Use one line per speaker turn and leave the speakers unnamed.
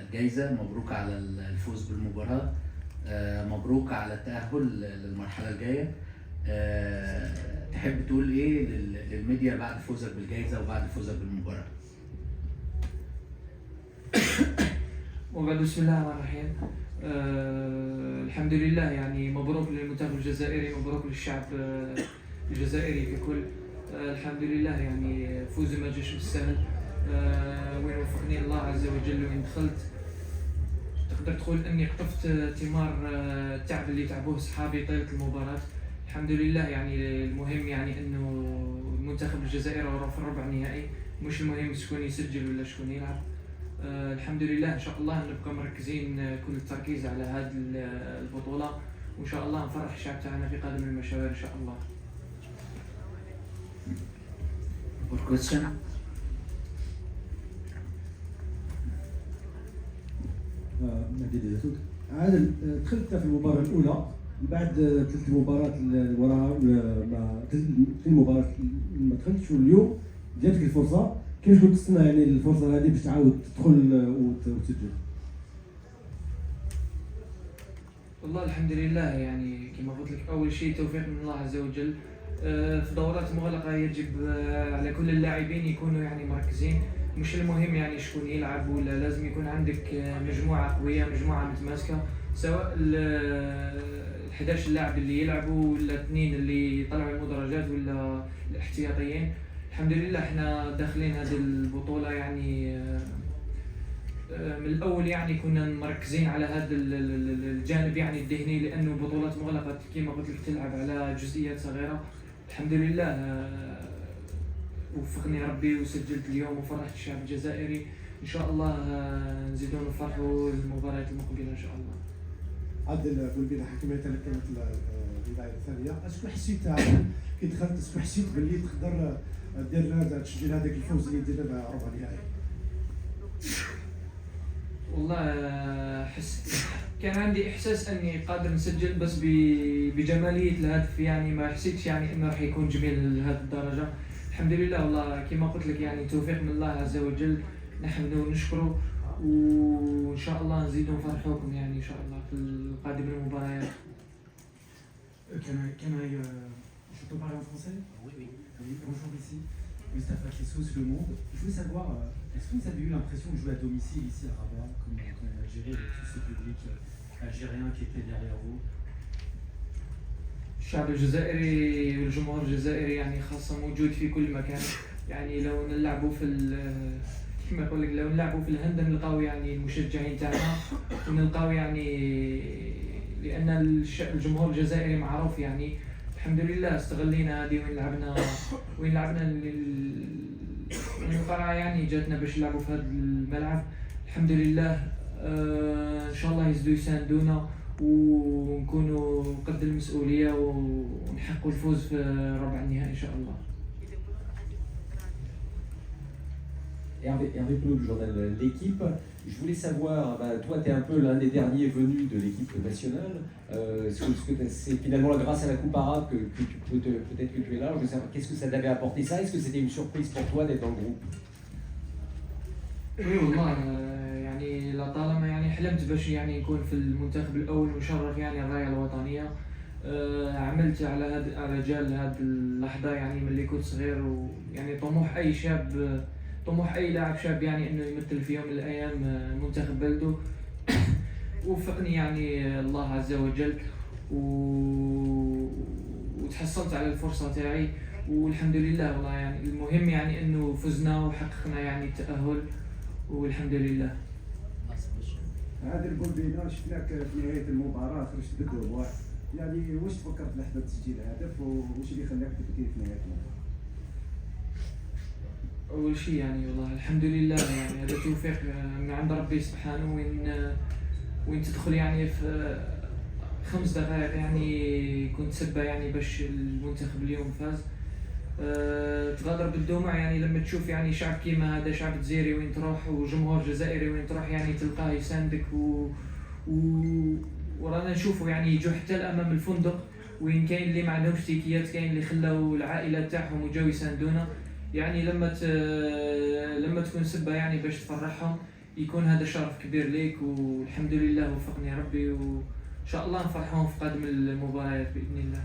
الجايزة، مبروك على الفوز بالمباراة، مبروك على التأهل للمرحلة الجاية. تحب تقول ايه للميديا بعد فوزك بالجايزة وبعد فوزك بالمباراة؟
وبعد بسم الله الرحمن الرحيم. الحمد لله، يعني مبروك للمنتخب الجزائري، مبروك للشعب الجزائري ككل. الحمد لله، يعني فوزي ما جاش بالسهل. وين وفقني الله عز وجل وين دخلت، تقدر تقول اني قطفت ثمار التعب اللي تعبوه صحابي طيلة المباراة. الحمد لله، يعني المهم يعني انه المنتخب الجزائري راه في الربع النهائي، مش المهم شكون يسجل ولا شكون يلعب. الحمد لله، ان شاء الله نبقى مركزين كل التركيز على هذه البطولة، وان شاء الله نفرح الشعب تاعنا في قادم المشاوير ان شاء الله.
question.
مهدي ديالتوك. عادل، دخلت في المباراة الأولى، بعد ثلاث مباريات اللي وراها ما في المباراة ما دخلتش، واليوم جاتك الفرصة، كيفاش كنت تستنى يعني الفرصة هذه باش تعاود تدخل وتسجل؟
والله الحمد لله، يعني كما قلت لك أول شيء توفيق من الله عز وجل. في دورات مغلقة يجب على كل اللاعبين يكونوا يعني مركزين، مش المهم يعني شكون يلعب، ولا لازم يكون عندك مجموعة قوية، مجموعة متماسكة، سواء ال 11 لاعب اللي يلعبوا ولا اثنين اللي يطلعوا المدرجات ولا الاحتياطيين. الحمد لله احنا داخلين هذه البطولة يعني من الاول يعني كنا مركزين على هذا الجانب يعني الذهني، لانه بطولات مغلقه كما قلت لك تلعب على جزئيات صغيره. الحمد لله وفقني ربي وسجلت اليوم وفرحت الشعب الجزائري. ان شاء الله نزيدون نفرحوا المباريات المقبله ان شاء الله.
عادل بالبدايه حكينا لك كانت البدايه الثانيه، اشكو حسيت كي دخلت، اشكو حسيت باللي تقدر دير تسجل هذاك الفوز اللي درنا ربع نهائي؟
والله كان عندي احساس اني قادر نسجل، بس بجماليه الهدف يعني ما حسيتش يعني انه راح يكون جميل لهذه الدرجه. الحمد لله، والله كما قلت لك يعني توفيق من الله عز وجل، نحمده ونشكره، وان شاء الله نزيدوا نفرحوكم يعني ان شاء الله في القادم المباريات.
Je peux parler en français? Oui. Bonjour, ici Mustapha Kessous, Le Monde. Je voulais savoir, est-ce que vous avez eu l'impression de jouer à domicile ici à Rabat, comme en Algérie, avec tout ce public algérien qui était derrière vous?
الشعب الجزائري والجمهور الجزائري يعني خاصة موجود في كل مكان. يعني لو نلعبوا كما يقول لك، لو نلعبوا في الهند نلقاو يعني المشجعين تاعنا، ونلقاو يعني لأن الجمهور الجزائري معروف يعني. الحمد لله استغلينا هذه وين لعبنا القرعة يعني جاتنا باش نلعبوا في هذا الملعب. الحمد لله، ان شاء الله يزيدوا يساندونا ونكونوا قد المسؤولية ونحققوا الفوز في ربع النهائي ان شاء الله.
Hervé Pelot du journal L'Équipe. Je voulais savoir, toi tu es un peu l'un des derniers venus de l'équipe nationale. C'est finalement grâce à la Coupe arabe que peut-être que tu es là. Je veux savoir qu'est-ce que ça t'avait apporté ça. Est-ce que c'était une surprise pour toi d'être dans le groupe?
Oui, والله يعني لطالما يعني حلمت باش يعني نكون في المنتخب الاول ونشرف يعني الرايه الوطنيه. عملت على رجال هذه اللحظه يعني ملي كنت صغير، ويعني طموح اي لاعب شاب يعني انه يمثل في يوم من الايام منتخب بلده. وفقني يعني الله عز وجل وتحصلت على الفرصه تاعي، والحمد لله. والله يعني المهم يعني انه فزنا وحققنا يعني التاهل، والحمد لله.
هذا الجول بينا شفناك في نهايه المباراه خرجت بالجول، يعني واش تفكرت لحظه تسجيل الهدف واش اللي خلاك تبكي في نهايه المباراه؟
أول شيء يعني والله الحمد لله، يعني هذا توفيق من عند ربي سبحانه. وين تدخل يعني في 5 دقائق يعني كنت سبة يعني باش المنتخب اليوم فاز. تغادر بالدموع يعني لما تشوف يعني شعب كيما هذا، شعب جزائري وين تروح، وجمهور جزائري وين تروح يعني تلقاه يساندك ورانا نشوفوا يعني يجوا حتى الأمام الفندق، وين كاين اللي ما عندهمش تيكيات، كاين اللي خلاو العائلات تاعهم وجاو يساندونا. يعني لما تكون سبة يعني باش تفرحهم، يكون هذا شرف كبير ليك، والحمد لله وفقني ربي، وان شاء الله نفرحهم في قادم المباريات باذن الله.